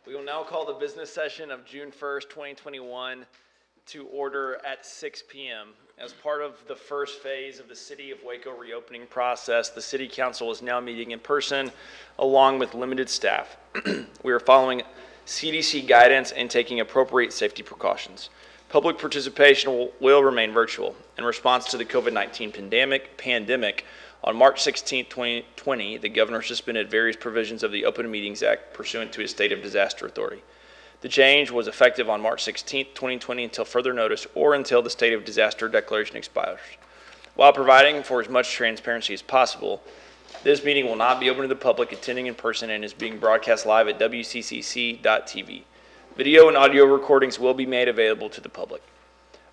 We will now call the business session of June 1st, 2021 to order at 6 p.m. As part of the first phase of the City of Waco reopening process, the City Council is now meeting in person along with limited staff. We are following CDC guidance and taking appropriate safety precautions. Public participation will remain virtual. In response to the COVID-19 pandemic, on March 16, 2020, the governor suspended various provisions of the Open Meetings Act pursuant to his state of disaster authority. The change was effective on March 16, 2020 until further notice or until the state of disaster declaration expires. While providing for as much transparency as possible, this meeting will not be open to the public attending in person and is being broadcast live at wccc.tv. Video and audio recordings will be made available to the public.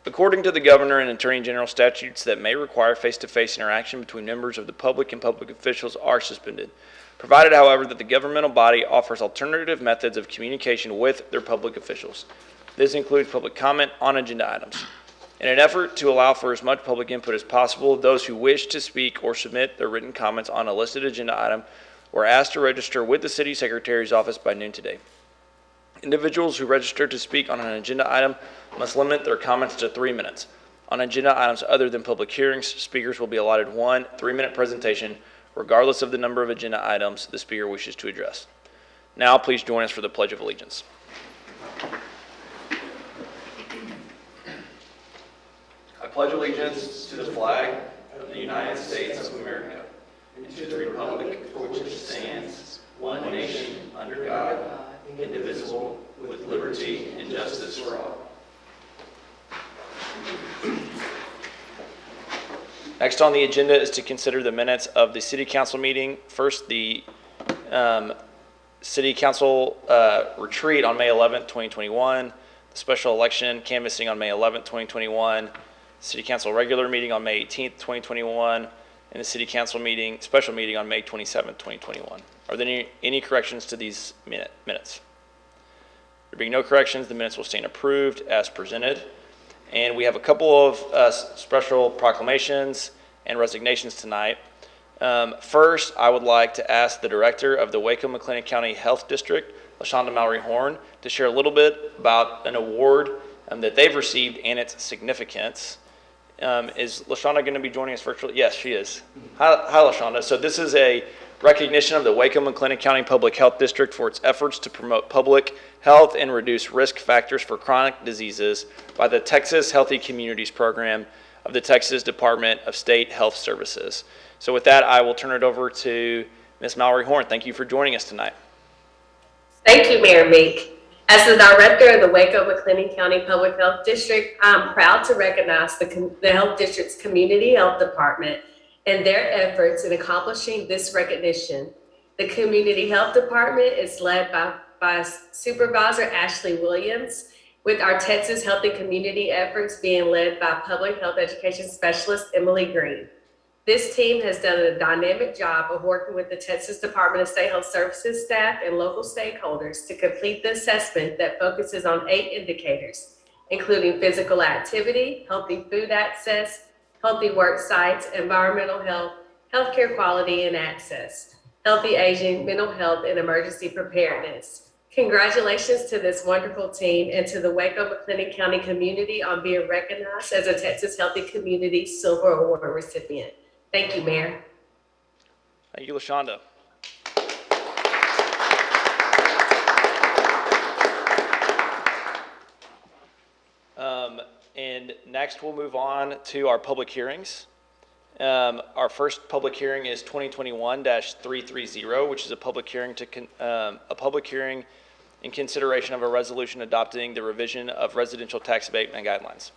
According to the Governor and Attorney General, statutes that may require face-to-face interaction between members of the public and public officials are suspended, provided, however, that the governmental body offers alternative methods of communication with their public officials. This includes public comment on agenda items. In an effort to allow for as much public input as possible, those who wish to speak or submit their written comments on a listed agenda item were asked to register with the City Secretary's office by noon today. Individuals who register to speak on an agenda item must limit their comments to 3 minutes. On agenda items other than public hearings, speakers will be allotted one 3-minute presentation, regardless of the number of agenda items the speaker wishes to address. Now, please join us for the Pledge of Allegiance. I pledge allegiance to the flag of the United States of America and to the republic for which it stands, one nation, under God, indivisible, with liberty and justice for all. Next on the agenda is to consider the minutes of the City Council meeting. First, the City Council retreat on May 11th, 2021, the special election canvassing on May 11th, 2021, City Council regular meeting on May 18th, 2021, and the City Council meeting, special meeting on May 27th, 2021. Are there any corrections to these minutes? There being no corrections, the minutes will stand approved as presented. And we have a couple of special proclamations and resignations tonight. First, I would like to ask the director of the Waco-McLennan County Health District, LaShonda Mallory Horn, to share a little bit about an award that they've received and its significance. Is LaShonda going to be joining us virtually? Yes, she is. Hi, LaShonda. So this is a recognition of the Waco-McLennan County Public Health District for its efforts to promote public health and reduce risk factors for chronic diseases by the Texas Healthy Communities Program of the Texas Department of State Health Services. So with that, I will turn it over to Ms. Mallory Horn. Thank you for joining us tonight. Thank you, Mayor Meek. As the director of the Waco-McLennan County Public Health District, I'm proud to recognize the Health District's Community Health Department and their efforts in accomplishing this recognition. The Community Health Department is led by Supervisor Ashley Williams, with our Texas Healthy Community efforts being led by Public Health Education Specialist Emily Green. This team has done a dynamic job of working with the Texas Department of State Health Services staff and local stakeholders to complete the assessment that focuses on 8 indicators, including physical activity, healthy food access, healthy work sites, environmental health, healthcare quality and access, healthy aging, mental health, and emergency preparedness. Congratulations to this wonderful team and to the Waco-McLennan County community on being recognized as a Texas Healthy Community Silver Award recipient. Thank you, Mayor. Thank you, LaShonda. And next we'll move on to our public hearings. Our first public hearing is 2021-330, which is a public hearing in consideration of a resolution adopting the revision of residential tax abatement guidelines.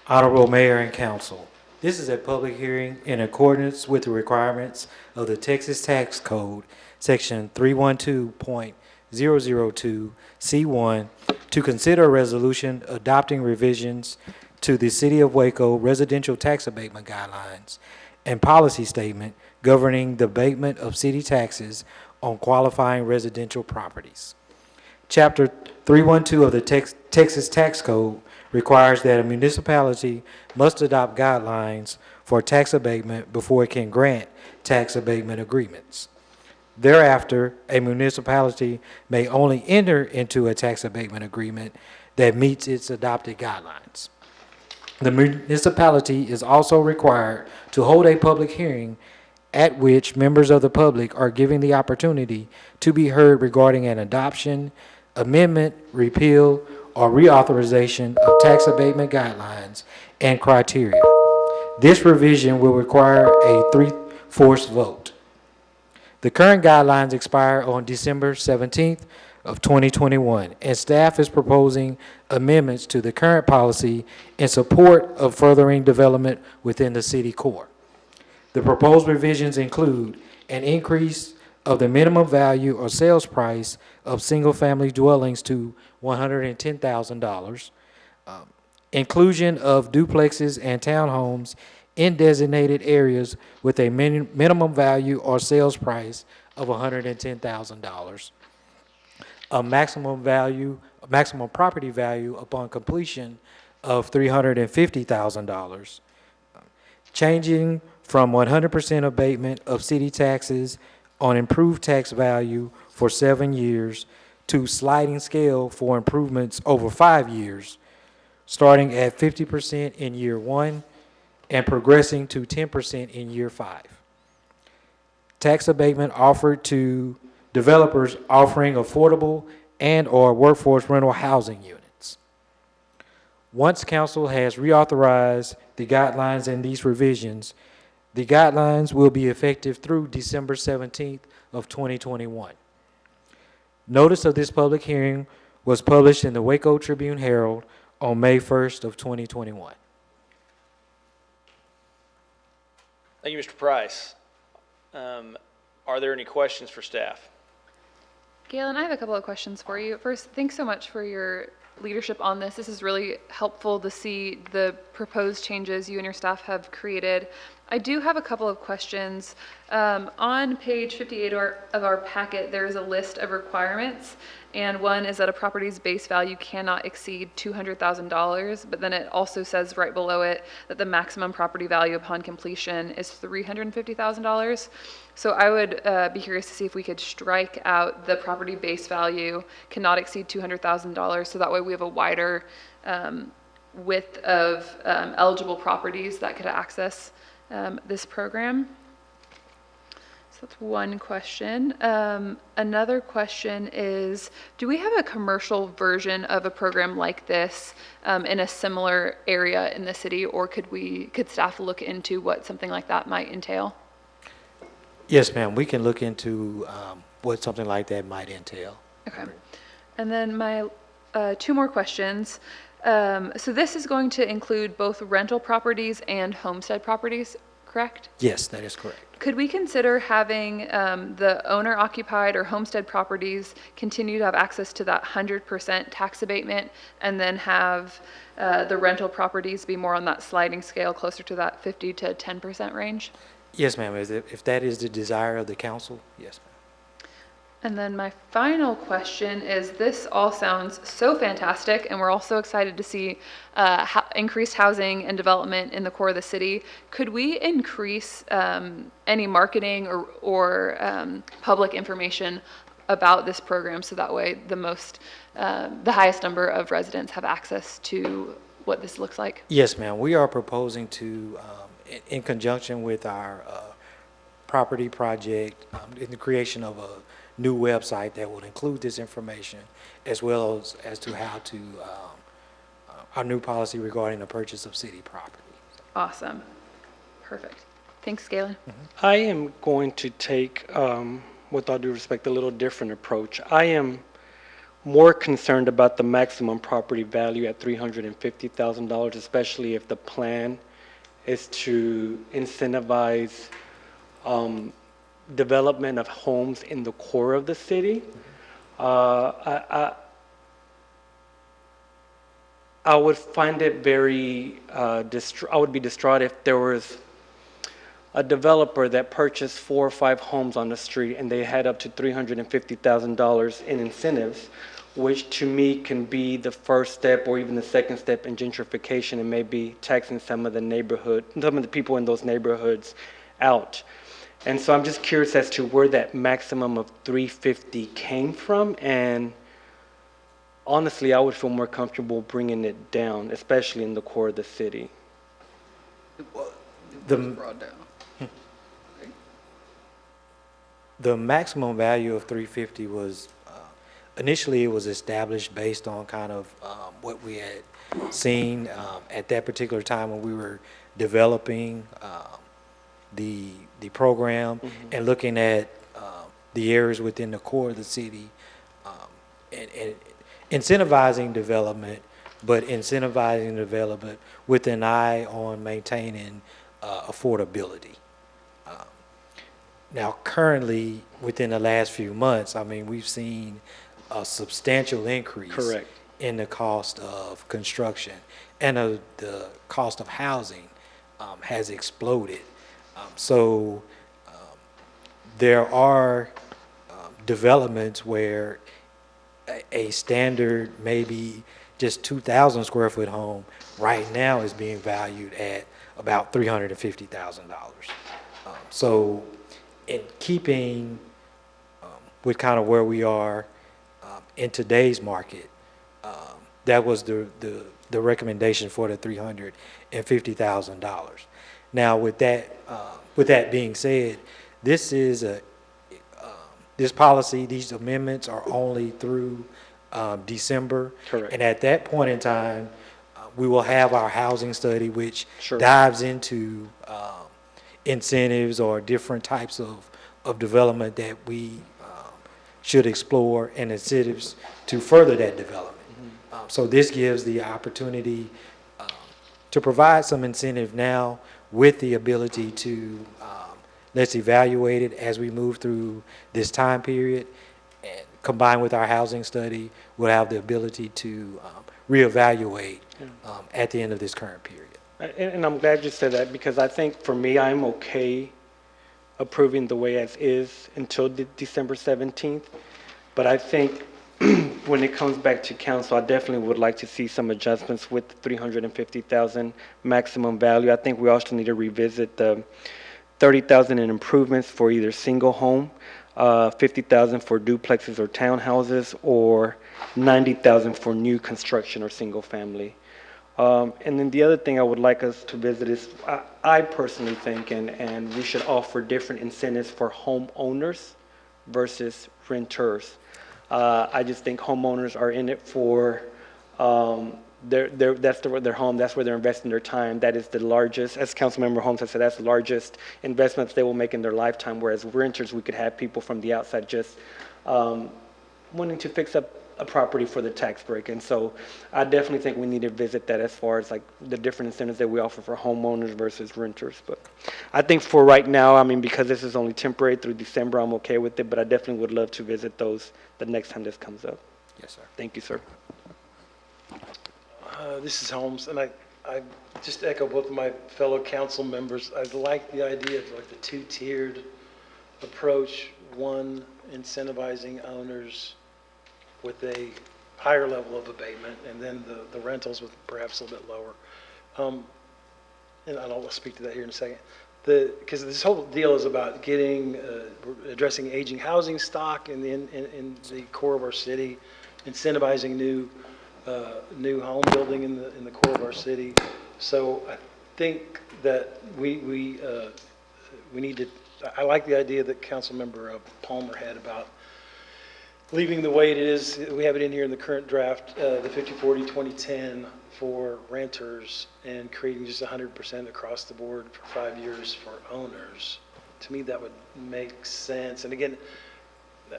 Honorable Mayor and Council, this is a public hearing in accordance with the requirements of the Texas Tax Code, Section 312.002C1, to consider a resolution adopting revisions to the City of Waco residential tax abatement guidelines and policy statement governing the abatement of city taxes on qualifying residential properties. Chapter 312 of the Texas Tax Code requires that a municipality must adopt guidelines for tax abatement before it can grant tax abatement agreements. Thereafter, a municipality may only enter into a tax abatement agreement that meets its adopted guidelines. The municipality is also required to hold a public hearing at which members of the public are given the opportunity to be heard regarding an adoption, amendment, repeal, or reauthorization of tax abatement guidelines and criteria. This revision will require a 3/4 vote. The current guidelines expire on December 17th of 2021, and staff is proposing amendments to the current policy in support of furthering development within the city core. The proposed revisions include an increase of the minimum value or sales price of single-family dwellings to $110,000, inclusion of duplexes and townhomes in designated areas with a minimum value or sales price of $110,000, a maximum property value upon completion of $350,000, changing from 100% abatement of city taxes on improved tax value for 7 years to sliding scale for improvements over 5 years, starting at 50% in year 1 and progressing to 10% in year 5. Tax abatement offered to developers offering affordable and/or workforce rental housing units. Once council has reauthorized the guidelines and these revisions, the guidelines will be effective through December 17th of 2021. Notice of this public hearing was published in the Waco Tribune Herald on May 1st of 2021. Thank you, Mr. Price. Are there any questions for staff? Galen, I have a couple of questions for you. First, thanks so much for your leadership on this. This is really helpful to see the proposed changes you and your staff have created. I do have a couple of questions. On page 58 of our packet, there is a list of requirements, and one is that a property's base value cannot exceed $200,000, but then it also says right below it that the maximum property value upon completion is $350,000. So I would be curious to see if we could strike out the property base value cannot exceed $200,000, so that way we have a wider width of eligible properties that could access this program. So that's one question. Another question is, do we have a commercial version of a program like this in a similar area in the city, or could staff look into what something like that might entail? Yes, ma'am. We can look into what something like that might entail. Okay. And then my two more questions. So this is going to include both rental properties and homestead properties, correct? Yes, that is correct. Could we consider having the owner-occupied or homestead properties continue to have access to that 100% tax abatement, and then have the rental properties be more on that sliding scale, closer to that 50 to 10% range? Yes, ma'am. If that is the desire of the council, yes, ma'am. And then my final question is, this all sounds so fantastic, and we're all so excited to see increased housing and development in the core of the city. Could we increase any marketing or public information about this program, so that way the highest number of residents have access to what this looks like? Yes, ma'am. We are proposing to, in conjunction with our property project, in the creation of a new website that will include this information, as well as to how to our new policy regarding the purchase of city property. Awesome. Perfect. Thanks, Galen. I am going to take, with all due respect, a little different approach. I am more concerned about the maximum property value at $350,000, especially if the plan is to incentivize development of homes in the core of the city. I would find it very, I would be distraught if there was a developer that purchased 4 or 5 homes on the street and they had up to $350,000 in incentives, which to me can be the first step or even the second step in gentrification, and maybe taxing some of the people in those neighborhoods out. And so I'm just curious as to where that maximum of 350 came from, and honestly, I would feel more comfortable bringing it down, especially in the core of the city. The, the maximum value of 350 was, initially it was established based on kind of what we had seen at that particular time when we were developing the program and looking at the areas within the core of the city and incentivizing development, but incentivizing development with an eye on maintaining affordability. Now, currently, within the last few months, I mean, we've seen a substantial increase Correct. in the cost of construction, and the cost of housing has exploded. So there are developments where a standard maybe just 2,000 square foot home right now is being valued at about $350,000. So in keeping with kind of where we are in today's market, that was the recommendation for the $350,000. Now, with that being said, this is this policy, these amendments are only through December. Correct. And at that point in time, we will have our housing study, which Sure. dives into incentives or different types of development that we should explore and incentives to further that development. So this gives the opportunity to provide some incentive now with the ability to let's evaluate it as we move through this time period, and combined with our housing study, we'll have the ability to reevaluate at the end of this current period. And I'm glad you said that, because I think for me, I'm okay approving the way as is until December 17th. But I think when it comes back to council, I definitely would like to see some adjustments with the 350,000 maximum value. I think we also need to revisit the 30,000 in improvements for either single home, 50,000 for duplexes or townhouses, or 90,000 for new construction or single family. And then the other thing I would like us to visit is, I personally think, and we should offer different incentives for homeowners versus renters. I just think homeowners are in it for that's their home, that's where they're investing their time. That is the largest, as Councilmember Holmes has said, that's the largest investments they will make in their lifetime, whereas renters, we could have people from the outside just wanting to fix up a property for the tax break. And so I definitely think we need to visit that as far as like the different incentives that we offer for homeowners versus renters. But I think for right now, I mean, because this is only temporary through December, I'm okay with it, but I definitely would love to visit those the next time this comes up. Yes, sir. Thank you, sir. This is Holmes, and I just echo both of my fellow council members. I like the idea of like the two-tiered approach, one incentivizing owners with a higher level of abatement, and then the rentals with perhaps a little bit lower. And I'll speak to that here in a second. Because this whole deal is about addressing aging housing stock in the core of our city, incentivizing new home building in the core of our city. So I think that we need to. I like the idea that Councilmember Palmer had about leaving the way it is. We have it in here in the current draft, the 50/40/2010 for renters, and creating just 100% across the board for 5 years for owners. To me, that would make sense. And again,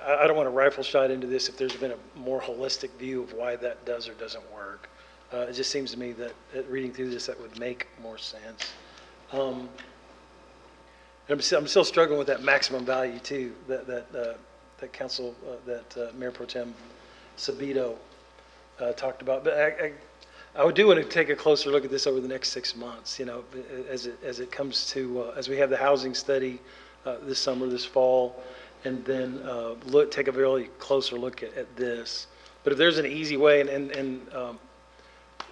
I don't want to rifle shot into this if there's been a more holistic view of why that does or doesn't work. It just seems to me that reading through this, that would make more sense. And I'm still struggling with that maximum value too, that council, that Mayor Pro Tem Sabito talked about. But I do want to take a closer look at this over the next 6 months, you know, as it comes to, as we have the housing study this summer, this fall, and then take a really closer look at this. But if there's an easy way, and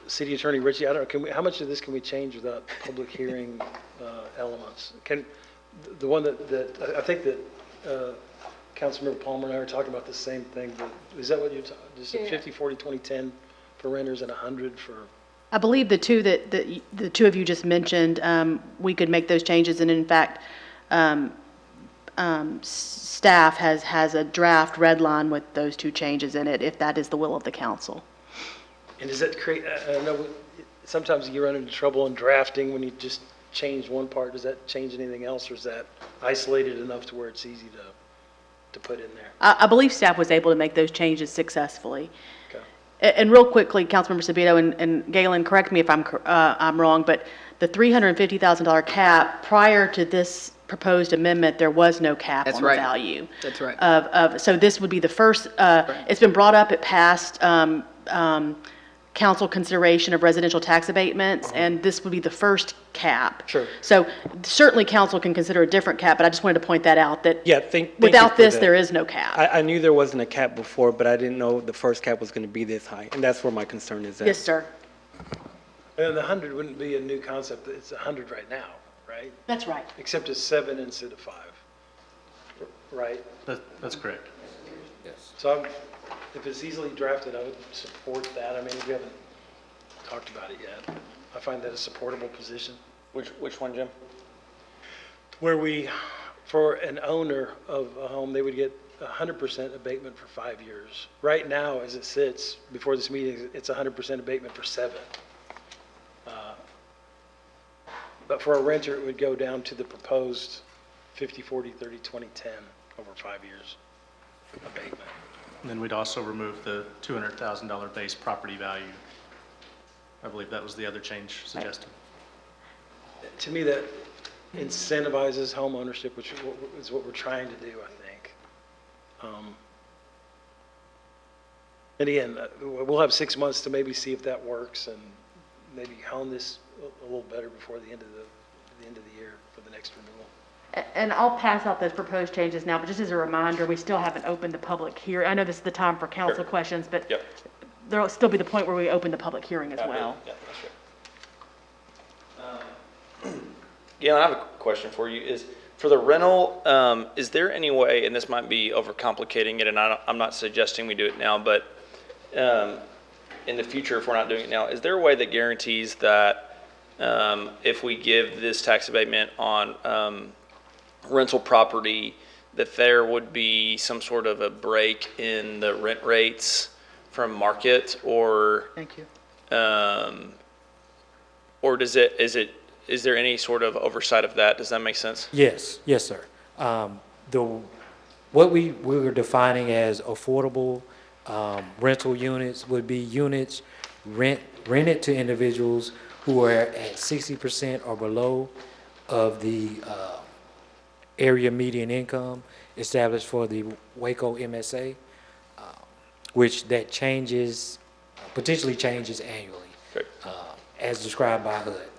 City Attorney Richie, I don't know, how much of this can we change without public hearing elements? The one that I think that Councilmember Palmer and I are talking about the same thing. Is that what you're talking, just 50, 40, 20, 10 for renters and 100 for? I believe the two that the two of you just mentioned, we could make those changes, and in fact, staff has a draft red line with those two changes in it, if that is the will of the council. And does that create, I know sometimes you run into trouble in drafting when you just change one part. Does that change anything else, or is that isolated enough to where it's easy to put in there? I believe staff was able to make those changes successfully. Okay. And real quickly, Councilmember Sabito and Galen, correct me if I'm wrong, but the $350,000 cap, prior to this proposed amendment, there was no cap That's on the right. value. That's right. So this would be the first, it's been brought up at past council consideration of residential tax abatements, and this would be the first cap. Sure. So certainly council can consider a different cap, but I just wanted to point that out, that Yeah, thank you without for this, that. there is no cap. I knew there wasn't a cap before, but I didn't know the first cap was going to be this high, and that's where my concern is at. Yes, sir. And the 100 wouldn't be a new concept. It's 100 right now, right? That's right. Except it's 7 instead of 5, right? That's correct. So if it's easily drafted, I would support that. I mean, we haven't talked about it yet. I find that a supportable position. Which one, Jim? Where for an owner of a home, they would get 100% abatement for 5 years. Right now, as it sits, before this meeting, it's 100% abatement for 7. But for a renter, it would go down to the proposed 50, 40, 30, 20, 10 over 5 years abatement. And then we'd also remove the $200,000 base property value. I believe that was the other change suggested. To me, that incentivizes home ownership, which is what we're trying to do, I think. And again, we'll have 6 months to maybe see if that works and maybe hone this a little better before the end of the year for the next renewal. And I'll pass out those proposed changes now, but just as a reminder, we still haven't opened the public hearing. I know this is the time for council questions, but Yep. there'll still be the point where we open the public hearing as well. Yeah, that's right. Gail, I have a question for you. Is for the rental, is there any way, and this might be overcomplicating it, and I'm not suggesting we do it now, but in the future, if we're not doing it now, is there a way that guarantees that if we give this tax abatement on rental property, that there would be some sort of a break in the rent rates from market, or Thank you. or is there any sort of oversight of that? Does that make sense? Yes, yes, sir. What we were defining as affordable rental units would be units rented to individuals who are at 60% or below of the area median income established for the Waco MSA, which that changes, potentially changes annually, Okay. as described by HUD.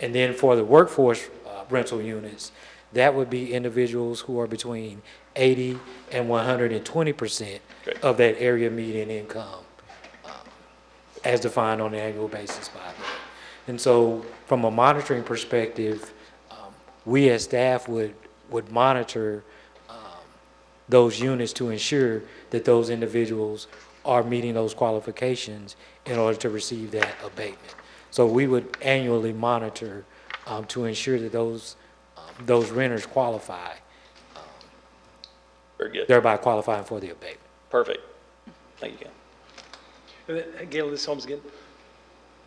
And then for the workforce rental units, that would be individuals who are between 80 and 120% Okay. of that area median income, as defined on an annual basis by HUD. And so from a monitoring perspective, we as staff would monitor those units to ensure that those individuals are meeting those qualifications in order to receive that abatement. So we would annually monitor to ensure that those renters qualify, Very good. thereby qualifying for the abatement. Perfect. Thank you, Gail. And then, again, this home's again,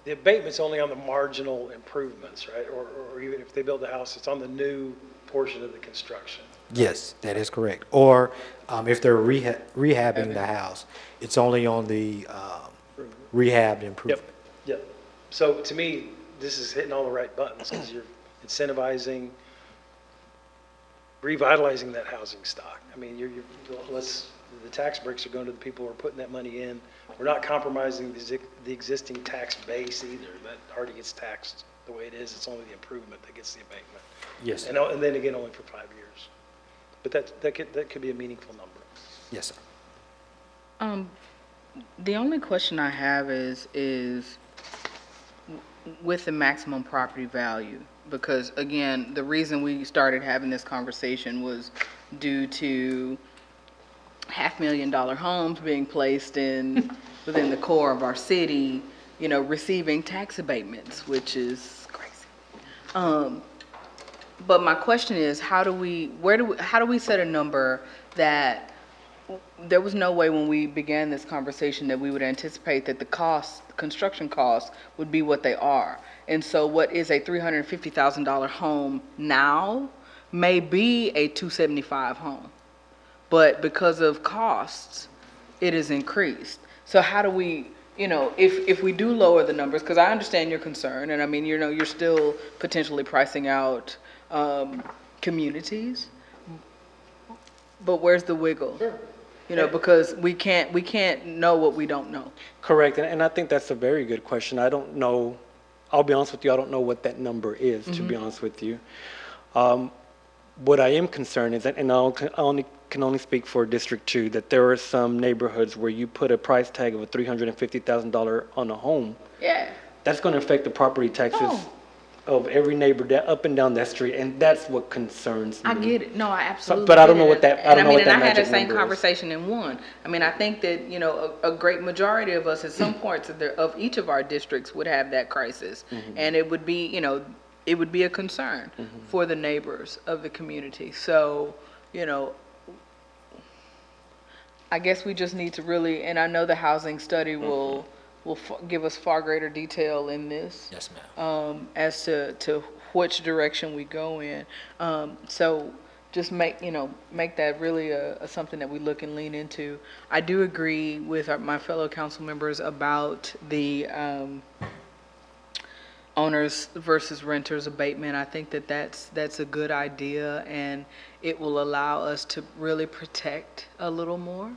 the abatement's only on the marginal improvements, right? Or even if they build a house, it's on the new portion of the construction. Yes, that is correct. Or if they're rehabbing the house, it's only on the rehabbed improvement. Yep. So to me, this is hitting all the right buttons because you're incentivizing, revitalizing that housing stock. I mean, the tax breaks are going to the people who are putting that money in. We're not compromising the existing tax base either. That already gets taxed the way it is. It's only the improvement that gets the abatement. Yes, sir. And then again, only for 5 years. But that could be a meaningful number. Yes, sir. The only question I have is with the maximum property value, because again, the reason we started having this conversation was due to $500,000 homes being placed within the core of our city, receiving tax abatements, which is crazy. But my question is, how do we set a number that there was no way when we began this conversation that we would anticipate that the construction costs would be what they are. And so what is a $350,000 home now may be a $275,000 home. But because of costs, it is increased. So how do we, if we do lower the numbers, because I understand your concern, and I mean, you're still potentially pricing out communities, but where's the wiggle? Because we can't know what we don't know. Correct, and I think that's a very good question. I don't know, I'll be honest with you, I don't know what that number is, to be honest with you. What I am concerned is that, and I can only speak for District 2, that there are some neighborhoods where you put a price tag of a $350,000 on a home. Yeah. That's going to affect the property taxes of every neighbor up and down that street, and that's what concerns me. I get it. No, I absolutely But I don't know get what it. that, I don't know what that And I had magic the same number is. conversation in one. I mean, I think that, a great majority of us at some points of each of our districts would have that crisis. And it would be, it would be a concern for the neighbors of the community. So, I guess we just need to really, and I know the housing study will give us far greater detail in this. Yes, ma'am. As to which direction we go in. So just make that really something that we look and lean into. I do agree with my fellow council members about the owners versus renters abatement. I think that's a good idea, and it will allow us to really protect a little more.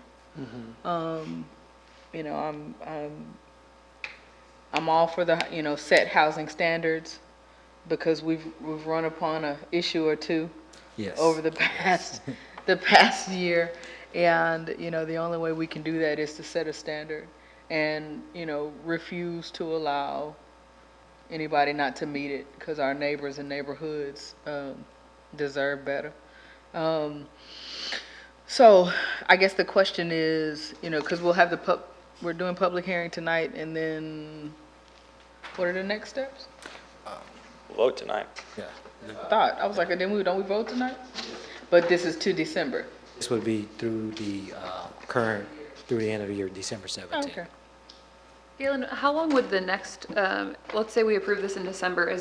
I'm all for the set housing standards, because we've run upon an issue or two Yes. over the past year, and the only way we can do that is to set a standard and refuse to allow anybody not to meet it, because our neighbors and neighborhoods deserve better. So I guess the question is, because we'll have we're doing public hearing tonight, and then what are the next steps? Vote tonight. Yeah. I was like, don't we vote tonight? But this is to December. This would be through the through the end of the year, December 17th. Oh, okay. Galen, how long would the next, let's say we approve this in December,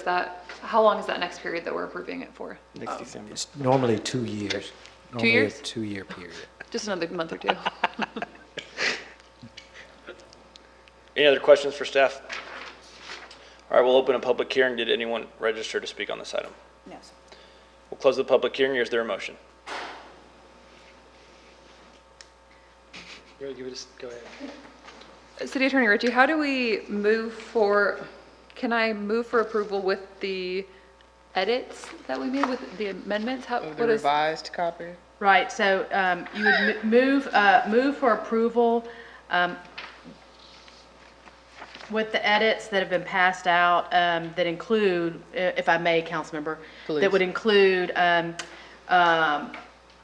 how long is that next period that we're approving it for? Next December. It's normally 2 years. Normally years? a 2-year period. Just another month or two. Any other questions for staff? All right, we'll open a public hearing. Did anyone register to speak on this item? Yes. We'll close the public hearing. Is there a motion? Go ahead. City Attorney Ritchie, how do we can I move for approval with the edits that we made, with the amendments? The revised copy? Right, so you would move for approval with the edits that have been passed out that include, if I may, Councilmember, Please. that would include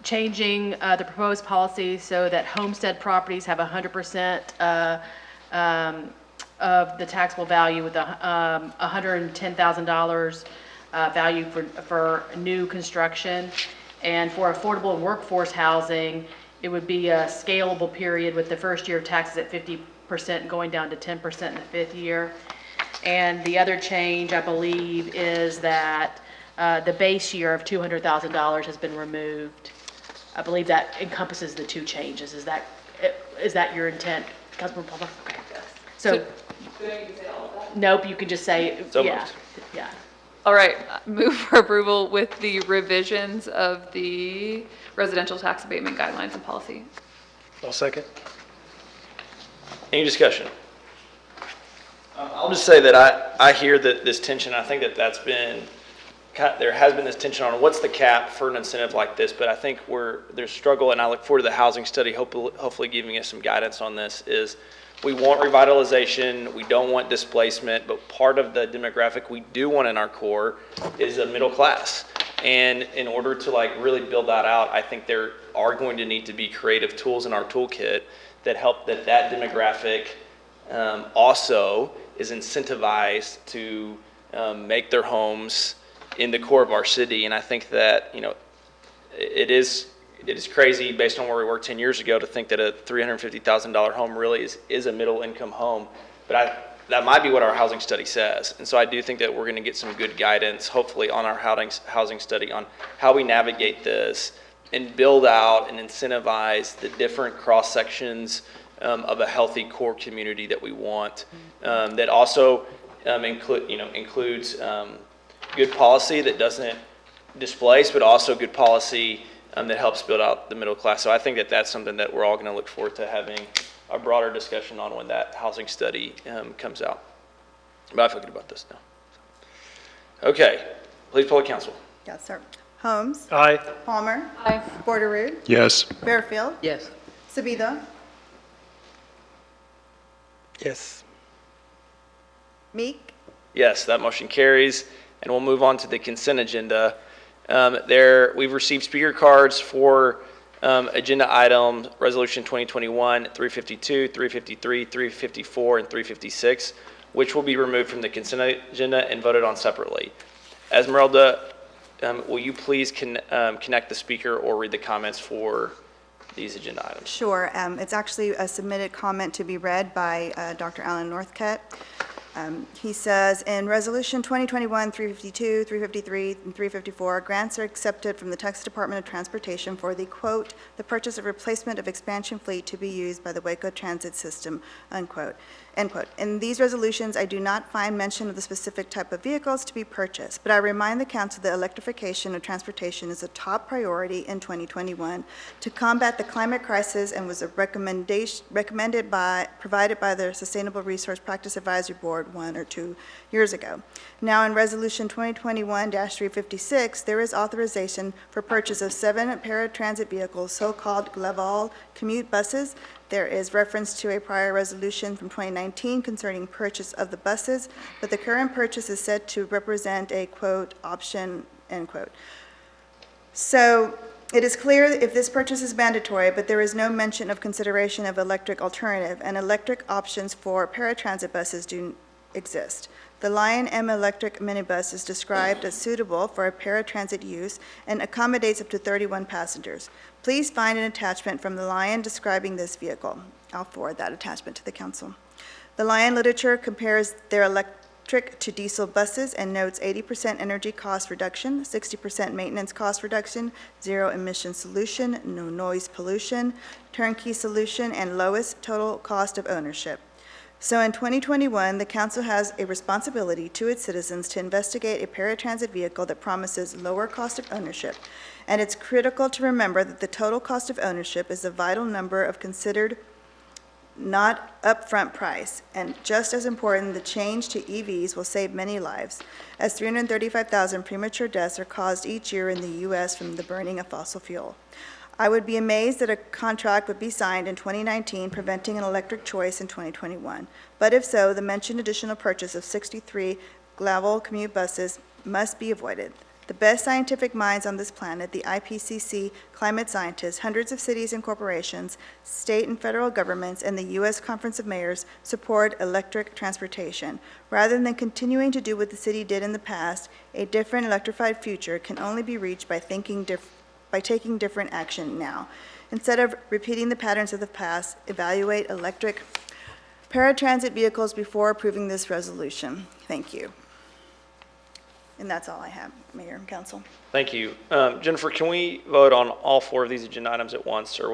changing the proposed policy so that homestead properties have 100% of the taxable value, with $110,000 value for new construction. And for affordable workforce housing, it would be a scalable period, with the first year of taxes at 50% going down to 10% in the fifth year. And the other change, I believe, is that the base year of $200,000 has been removed. I believe that encompasses the two changes. Is that your intent, Councilmember Palmer? Okay. So, nope, you can just say, So yeah, moved. yeah. All right, move for approval with the revisions of the residential tax abatement guidelines and policy. I'll second. Any discussion? I'll just say that I hear that this tension. I think that that's been there has been this tension on what's the cap for an incentive like this, but I think there's struggle, and I look forward to the housing study, hopefully giving us some guidance on this, is we want revitalization, we don't want displacement, but part of the demographic we do want in our core is a middle class. And in order to like really build that out, I think there are going to need to be creative tools in our toolkit that help that demographic also is incentivized to make their homes in the core of our city. And I think that, it is crazy based on where we were 10 years ago to think that a $350,000 home really is a middle income home. But that might be what our housing study says. And so I do think that we're going to get some good guidance, hopefully, on our housing study on how we navigate this and build out and incentivize the different cross sections of a healthy core community that we want. That also includes good policy that doesn't displace, but also good policy that helps build out the middle class. So I think that that's something that we're all going to look forward to having a broader discussion on when that housing study comes out. But I feel good about this now. Okay, please poll the council. Yes, sir. Holmes? Aye. Palmer? Aye. Porteroo? Yes. Fairfield? Yes. Sabita? Yes. Meek? Yes, that motion carries. And we'll move on to the consent agenda. We've received speaker cards for agenda item resolution 2021-352, 353, 354, and 356, which will be removed from the consent agenda and voted on separately. Esmeralda, will you please connect the speaker or read the comments for these agenda items? Sure. It's actually a submitted comment to be read by Dr. Alan Northcutt. He says, in Resolution 2021-352, 353, and 354, grants are accepted from the Texas Department of Transportation for the, quote, the purchase of replacement of expansion fleet to be used by the Waco Transit System, unquote, end quote. In these resolutions, I do not find mention of the specific type of vehicles to be purchased, but I remind the council that electrification of transportation is a top priority in 2021 to combat the climate crisis and was a provided by the Sustainable Resource Practice Advisory Board 1 or 2 years ago. Now in Resolution 2021-356, there is authorization for purchase of 7 paratransit vehicles, so-called Laval commute buses. There is reference to a prior resolution from 2019 concerning purchase of the buses, but the current purchase is said to represent a, quote, option, end quote. So it is clear if this purchase is mandatory, but there is no mention of consideration of electric alternative, and electric options for paratransit buses do exist. The Lion M electric minibus is described as suitable for a paratransit use and accommodates up to 31 passengers. Please find an attachment from the Lion describing this vehicle. I'll forward that attachment to the council. The Lion literature compares their electric to diesel buses and notes 80% energy cost reduction, 60% maintenance cost reduction, 0 emission solution, no noise pollution, turnkey solution, and lowest total cost of ownership. So in 2021, the council has a responsibility to its citizens to investigate a paratransit vehicle that promises lower cost of ownership. And it's critical to remember that the total cost of ownership is a vital number of considered not upfront price. And just as important, the change to EVs will save many lives, as 335,000 premature deaths are caused each year in the U.S. from the burning of fossil fuel. I would be amazed that a contract would be signed in 2019 preventing an electric choice in 2021. But if so, the mentioned additional purchase of 63 Laval commute buses must be avoided. The best scientific minds on this planet, the IPCC climate scientists, hundreds of cities and corporations, state and federal governments, and the U.S. Conference of Mayors support electric transportation. Rather than continuing to do what the city did in the past, a different electrified future can only be reached by taking different action now. Instead of repeating the patterns of the past, evaluate electric paratransit vehicles before approving this resolution. Thank you. And that's all I have, Mayor and Council. Thank you. Jennifer, can we vote on all 4 of these agenda items at once, or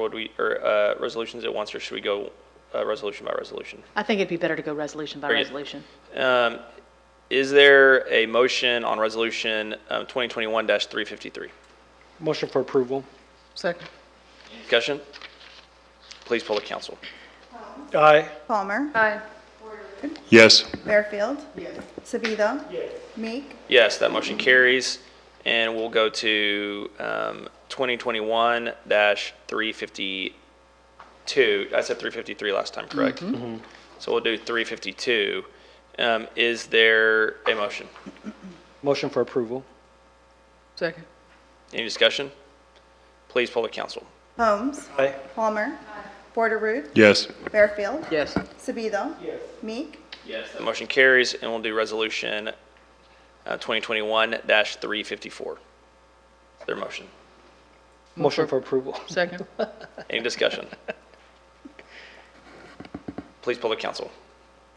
resolutions at once, or should we go resolution by resolution? I think it'd be better to go resolution by resolution. Is there a motion on resolution 2021-353? Motion for approval. Second. Discussion? Please poll the council. Aye. Palmer? Aye. Yes. Fairfield? Yes. Sabita? Yes. Meek? Yes, that motion carries. And we'll go to 2021-352. I said 353 last time, correct? So we'll do 352. Is there a motion? Motion for approval. Second. Any discussion? Please poll the council. Holmes. Aye. Palmer. Porterrood. Yes. Fairfield. Yes. Sabido. Meek. Yes. The motion carries, and we'll do resolution 2021-354. Is there a motion? Motion for approval. Second. Any discussion? Please poll the council.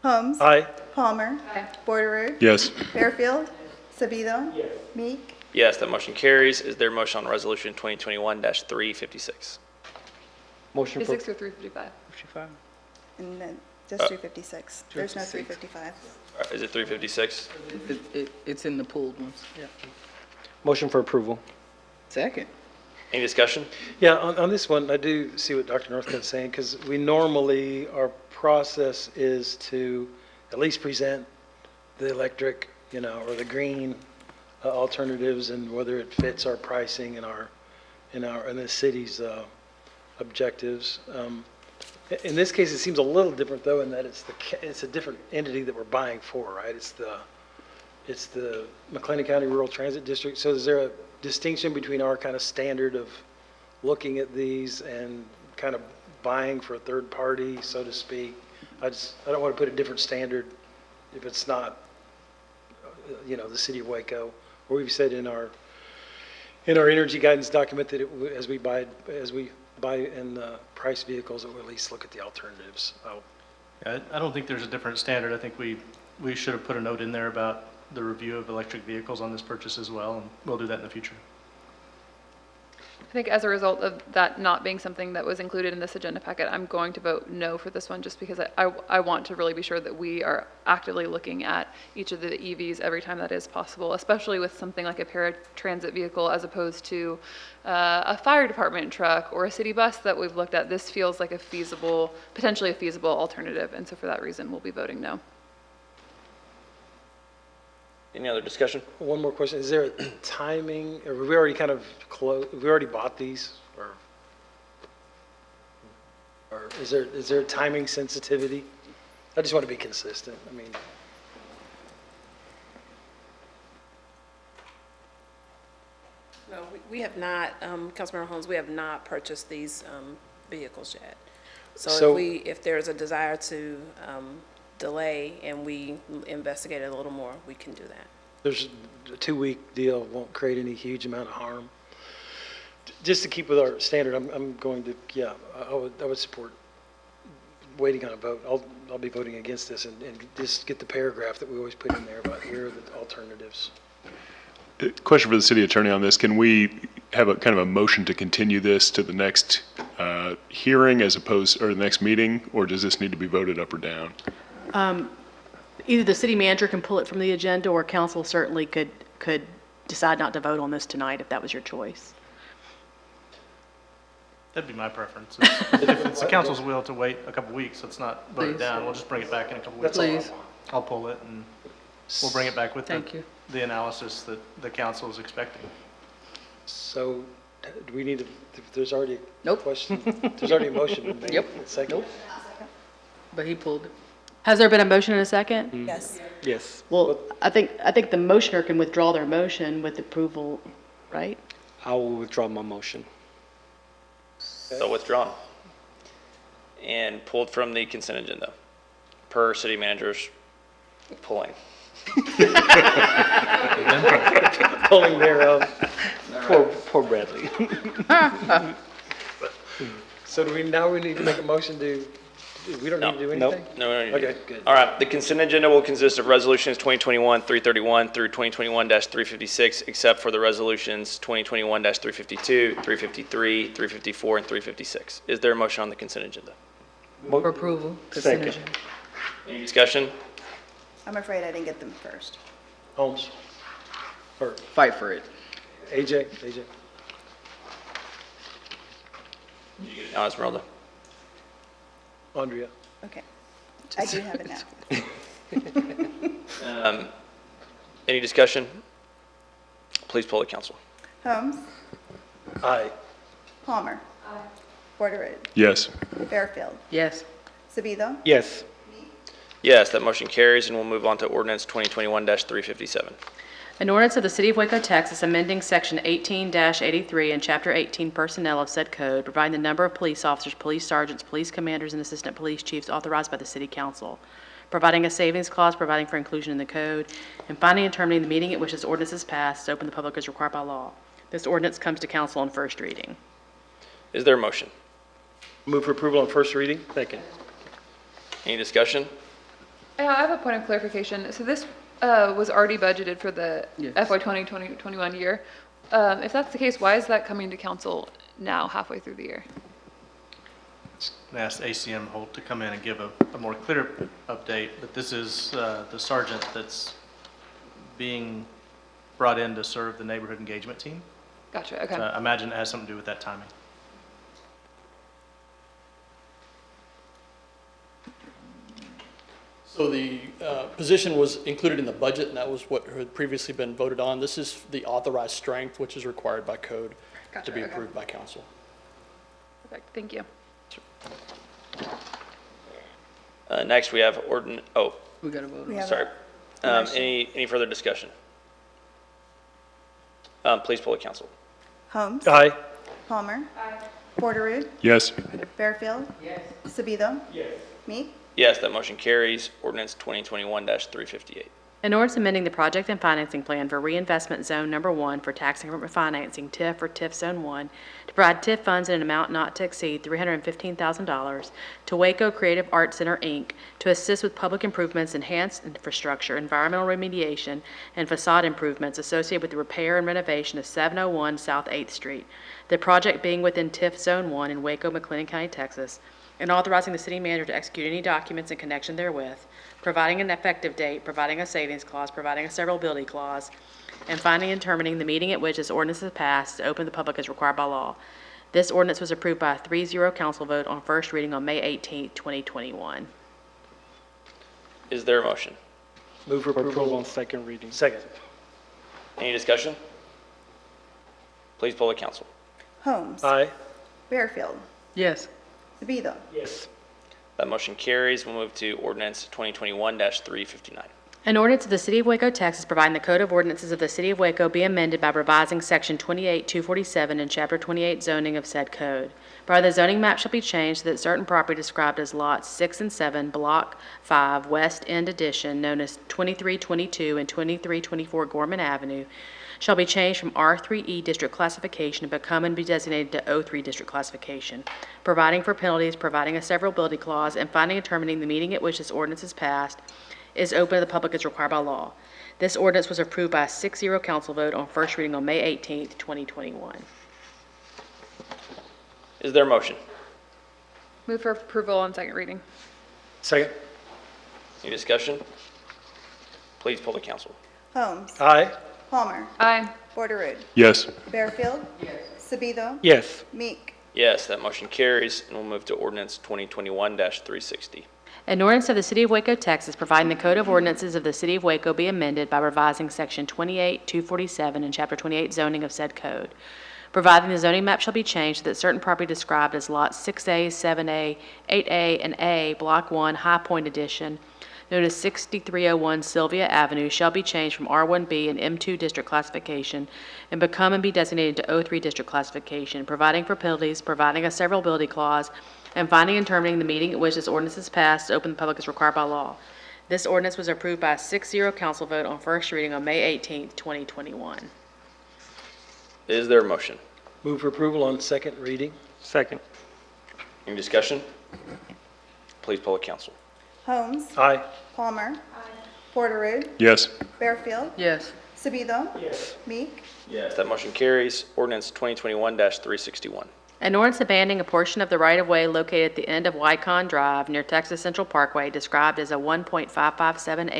Holmes. Aye. Palmer. Porterrood. Yes. Fairfield. Sabido. Meek. Yes, that motion carries. Is there a motion on resolution 2021-356? Motion for, 56 or 355? And then just 356. There's no 355. Is it 356? It's in the pooled ones. Yeah. motion for approval. Second. Any discussion? Yeah, on this one, I do see what Dr. Northcutt's saying, because we normally, our process is to at least present the electric, or the green alternatives, and whether it fits our pricing and in the city's objectives. In this case, it seems a little different, though, in that it's a different entity that we're buying for, right? It's the McLennan County Rural Transit District. So is there a distinction between our kind of standard of looking at these and kind of buying for a third party, so to speak? I don't want to put a different standard if it's not, the city of Waco. Or we've said in our energy guidance document that as we buy and price vehicles, that we'll at least look at the alternatives. I don't think there's a different standard. I think we should have put a note in there about the review of electric vehicles on this purchase as well, and we'll do that in the future. I think as a result of that not being something that was included in this agenda packet, I'm going to vote no for this one, just because I want to really be sure that we are actively looking at each of the EVs every time that is possible, especially with something like a paratransit vehicle as opposed to a fire department truck or a city bus that we've looked at. This feels like potentially a feasible alternative, and so for that reason, we'll be voting no. Any other discussion? One more question. Is there a timing, or we already kind of we already bought these, or is there a timing sensitivity? I just want to be consistent. I mean, No, we have not, Councilmember Holmes, we have not purchased these vehicles yet. So if there's a desire to delay and we investigate it a little more, we can do that. there's a 2-week deal, won't create any huge amount of harm. Just to keep with our standard, I'm going to, I would support waiting on a vote. I'll be voting against this and just get the paragraph that we always put in there about here are the alternatives. Question for the city attorney on this. Can we have a kind of a motion to continue this to the next hearing or the next meeting, or does this need to be voted up or down? Either the city manager can pull it from the agenda, or council certainly could decide not to vote on this tonight if that was your choice. That'd be my preference. If it's the council's will to wait a couple weeks, let's not vote it Please. down. We'll just bring it back in a couple weeks. Please. I'll pull it and we'll bring it back with Thank you. the analysis that the council is expecting. So do we need to, if there's already a Nope. question, there's already a motion been made. Yep. Second? But he pulled it. Has there been a motion and a second? Yes. Yes. Well, I think the motioner can withdraw their motion with approval, right? I will withdraw my motion. So withdrawn. And pulled from the consent agenda, per city manager's pulling. Pulling thereof. Poor Bradley. So do we need to make a motion we don't need to do Nope. anything? No, Okay, good. All right, the consent agenda will consist of resolutions 2021-331 through 2021-356, except for the resolutions 2021-352, 353, 354, and 356. Is there a motion on the consent agenda? For approval. consent Second. agenda. Any discussion? I'm afraid I didn't get them first. Holmes? Or Fight for it. AJ? Now, Esmeralda. Andrea? Okay. I do have it now. Any discussion? Please poll the council. Holmes, Aye. Palmer. Porter. Yes. Fairfield. Yes. Sabido. Yes. Yes, that motion carries, and we'll move on to ordinance 2021-357. An ordinance of the City of Waco, Texas, amending Section 18-83 and Chapter 18 Personnel of said code, providing the number of police officers, police sergeants, police commanders, and assistant police chiefs authorized by the City Council, providing a savings clause, providing for inclusion in the code, and finding and terminating the meeting at which this ordinance is passed, to open the public as required by law. This ordinance comes to council on first reading. Is there a motion? Move for approval on first reading? Second. Any discussion? Yeah, I have a point of clarification. So this was already budgeted for the Yes. FY 2021 year. If that's the case, why is that coming to council now, halfway through the year? I asked ACM Holt to come in and give a more clear update, but this is the sergeant that's being brought in to serve the neighborhood engagement team. Gotcha, okay. So I imagine it has something to do with that timing. So the position was included in the budget, and that was what had previously been voted on. This is the authorized strength, which is required by code to Gotcha, be okay. approved by council. Perfect, thank you. Next, we have We got to vote. We have sorry. motion. Any further discussion? Please poll the council. Holmes. Aye. Palmer. Porter. Yes. Fairfield. Yes. Sabido. Meek. Yes, that motion carries. Ordinance 2021-358. An ordinance amending the project and financing plan for reinvestment zone number 1 for tax increment financing, TIF or TIF Zone 1, to provide TIF funds in an amount not to exceed $315,000 to Waco Creative Arts Center, Inc., to assist with public improvements, enhanced infrastructure, environmental remediation, and facade improvements associated with the repair and renovation of 701 South 8th Street, the project being within TIF Zone 1 in Waco, McLennan County, Texas, and authorizing the city manager to execute any documents in connection therewith, providing an effective date, providing a savings clause, providing a severability clause, and finding and terminating the meeting at which this ordinance is passed to open the public as required by law. This ordinance was approved by a 3-0 council vote on first reading on May 18, 2021. Is there a motion? Move for For approval approval. on second reading. Second. Any discussion? Please poll the council. Holmes. Aye. Fairfield. Yes. Sabido. Yes. That motion carries. We'll move to ordinance 2021-359. An ordinance of the City of Waco, Texas, providing the Code of Ordinances of the City of Waco be amended by revising Section 28-247 and Chapter 28 zoning of said code. The zoning map shall be changed so that certain property described as lots 6 and 7, Block 5, West End Addition, known as 2322 and 2324 Gorman Avenue, shall be changed from R3E district classification and become and be designated to O3 district classification, providing for penalties, providing a severability clause, and finding and terminating the meeting at which this ordinance is passed is open to the public as required by law. This ordinance was approved by a 6-0 council vote on first reading on May 18, 2021. Is there a motion? Move for approval on second reading. Second. Any discussion? Please poll the council. Holmes. Aye. Palmer. Aye. Porter. Yes. Fairfield. Sabido. Yes. Meek. Yes, that motion carries, and we'll move to ordinance 2021-360. An ordinance of the City of Waco, Texas, providing the Code of Ordinances of the City of Waco be amended by revising Section 28-247 and Chapter 28 zoning of said code, providing the zoning map shall be changed so that certain property described as lots 6A, 7A, 8A, and A, Block 1, High Point Addition, known as 6301 Sylvia Avenue, shall be changed from R1B and M2 district classification and become and be designated to O3 district classification, providing for penalties, providing a severability clause, and finding and terminating the meeting at which this ordinance is passed to open the public as required by law. This ordinance was approved by a 6-0 council vote on first reading on May 18, 2021. Is there a motion? Move for approval on second reading? Second. Any discussion? Please poll the council. Holmes. Aye. Palmer. Porter. Yes. Fairfield. Yes. Sabido. Yes. Meek. Yes. That motion carries. Ordinance 2021-361. An ordinance abandoning a portion of the right-of-way located at the end of Wycon Drive near Texas Central Parkway described as a 1.557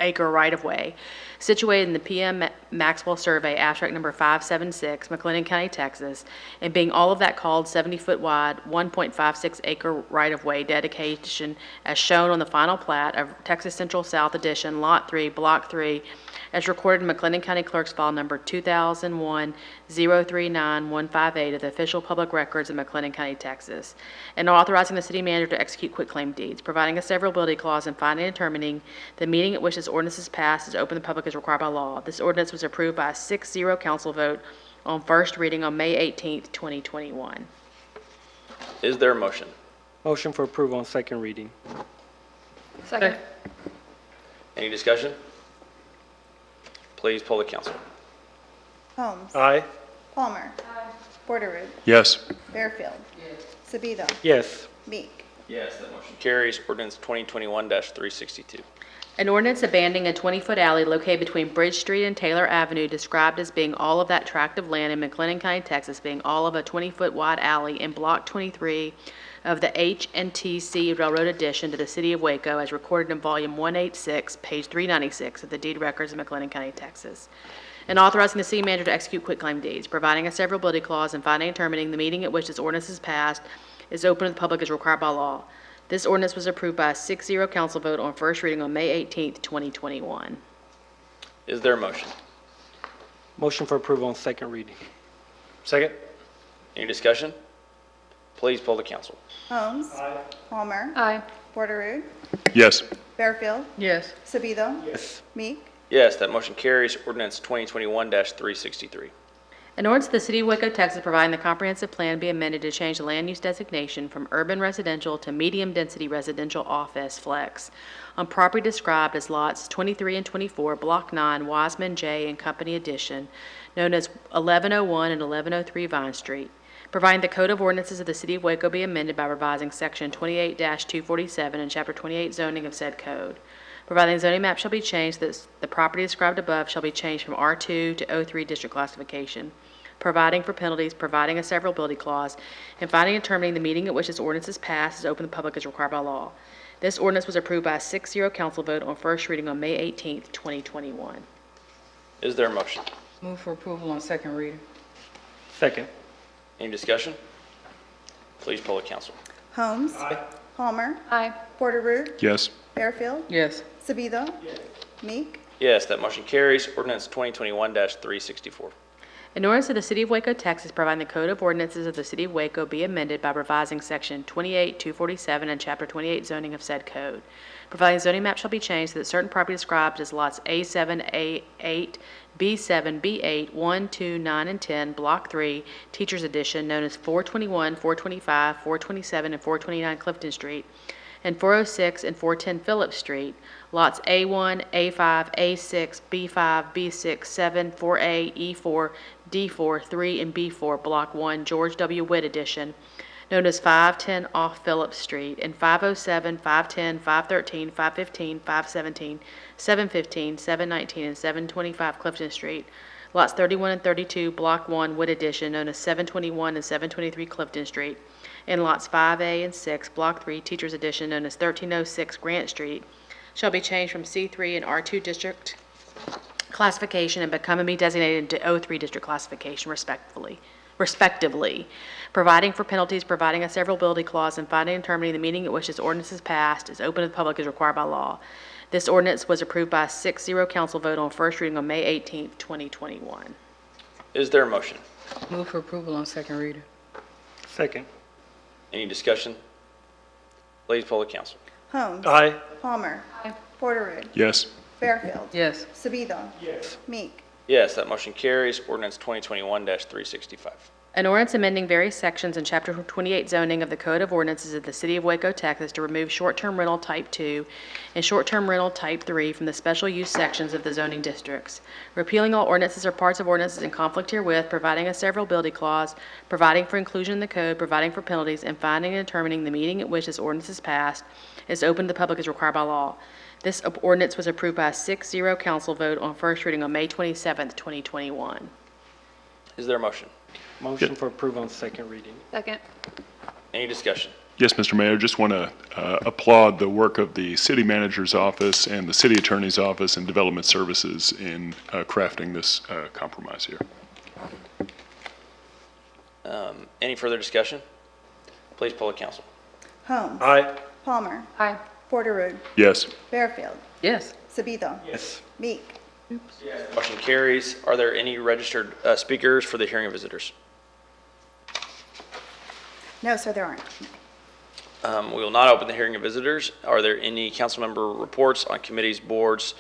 acre right-of-way situated in the PM Maxwell Survey, abstract number 576, McLennan County, Texas, and being all of that called 70-foot wide, 1.56 acre right-of-way dedication as shown on the final plat of Texas Central South Edition, Lot 3, Block 3, as recorded in McLennan County Clerk's File Number 2001-039158 of the official public records of McLennan County, Texas, and authorizing the city manager to execute quitclaim deeds, providing a severability clause, and finding and determining the meeting at which this ordinance is passed is open to the public as required by law. This ordinance was approved by a 6-0 council vote on first reading on May 18th, 2021. Is there a motion? Motion for approval on second reading. Second. Any discussion? Please poll the council. Holmes. Aye. Palmer. Porterwood. Yes. Fairfield. Sabido. Yes. Meek. Yes, that motion carries. Ordinance 2021-362. An ordinance abandoning a 20-foot alley located between Bridge Street and Taylor Avenue described as being all of that tract of land in McLennan County, Texas, being all of a 20-foot wide alley in Block 23 of the H&TC Railroad addition to the City of Waco as recorded in Volume 186, page 396 of the deed records of McLennan County, Texas. And authorizing the city manager to execute quitclaim deeds, providing a severability clause, and finding and determining the meeting at which this ordinance is passed is open to the public as required by law. This ordinance was approved by a 6-0 council vote on first reading on May 18th, 2021. Is there a motion? Motion for approval on second reading. Second? Any discussion? Please poll the council. Holmes. Palmer. Aye. Porterwood. Yes. Fairfield. Yes. Sabido. Yes. Meek. Yes, that motion carries. Ordinance 2021-363. An ordinance of the City of Waco, Texas, providing the comprehensive plan be amended to change the land use designation from urban residential to medium-density residential office flex on property described as lots 23 and 24, Block 9, Wiseman J. and Company Addition, known as 1101 and 1103 Vine Street. Providing the Code of Ordinances of the City of Waco be amended by revising Section 28-247 and Chapter 28 zoning of said code. Providing the zoning map shall be changed, that the property described above shall be changed from R2 to O3 district classification. Providing for penalties, providing a severability clause, and finding and determining the meeting at which this ordinance is passed is open to the public as required by law. This ordinance was approved by a 6-0 council vote on first reading on May 18th, 2021. Is there a motion? Move for approval on second reading. Second. Any discussion? Please poll the council. Holmes. Palmer. Aye. Porterwood. Yes. Fairfield. Yes. Sabido. Meek. Yes, that motion carries. Ordinance 2021-364. An ordinance of the City of Waco, Texas, providing the Code of Ordinances of the City of Waco be amended by revising Section 28-247 and Chapter 28 zoning of said code. Providing zoning map shall be changed so that certain property described as lots A7, A8, B7, B8, 1, 2, 9, and 10, Block 3, Teachers Edition, known as 421, 425, 427, and 429 Clifton Street, and 406 and 410 Phillips Street, lots A1, A5, A6, B5, B6, 7, 4A, E4, D4, 3, and B4, Block 1, George W. Witt Edition, known as 510 off Phillips Street, and 507, 510, 513, 515, 517, 715, 719, and 725 Clifton Street, lots 31 and 32, Block 1, Witt Edition, known as 721 and 723 Clifton Street, and lots 5A and 6, Block 3, Teachers Edition, known as 1306 Grant Street, shall be changed from C3 and R2 district classification and become and be designated into O3 district classification respectively, providing for penalties, providing a severability clause, and finding and determining the meaning at which this ordinance is passed is open to the public as required by law. This ordinance was approved by a 6-0 council vote on first reading on May 18th, 2021. Is there a motion? Move for approval on second reading. Second. Any discussion? Please poll the council. Holmes. Aye. Palmer. Porterwood. Yes. Fairfield. Yes. Sabido. Yes. Meek. Yes, that motion carries. Ordinance 2021-365. An ordinance amending various sections in Chapter 28 zoning of the Code of Ordinances of the City of Waco, Texas to remove short-term rental Type 2 and short-term rental Type 3 from the special use sections of the zoning districts, repealing all ordinances or parts of ordinances in conflict herewith, providing a severability clause, providing for inclusion in the code, providing for penalties, and finding and determining the meeting at which this ordinance is passed is open to the public as required by law. This ordinance was approved by a 6-0 council vote on first reading on May 27th, 2021. Is there a motion? Motion for approval on second reading. Second. Any discussion? Yes, Mr. Mayor, just want to applaud the work of the city manager's office and the city attorney's office and development services in crafting this compromise here. Any further discussion? Please poll the council. Holmes. Aye. Palmer. Aye. Porterwood. Yes. Fairfield. Yes. Sabido. Yes. Meek. Motion carries. Are there any registered speakers for the hearing of visitors? No, sir, there aren't. We will not open the hearing of visitors. Are there any council member reports on committees, boards,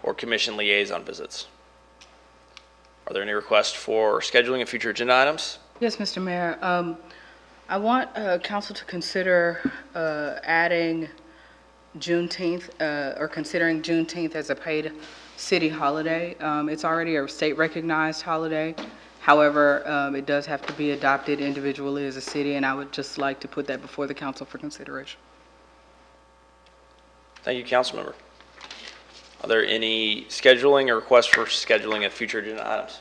or commission liaison visits? Are there any requests for scheduling of future agenda items? Yes, Mr. Mayor. I want council to consider adding Juneteenth, or considering Juneteenth as a paid city holiday. It's already a state-recognized holiday. However, it does have to be adopted individually as a city, and I would just like to put that before the council for consideration. Thank you, council member. Are there any scheduling or requests for scheduling of future agenda items?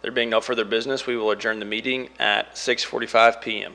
There being no further business, we will adjourn the meeting at 6:45 p.m.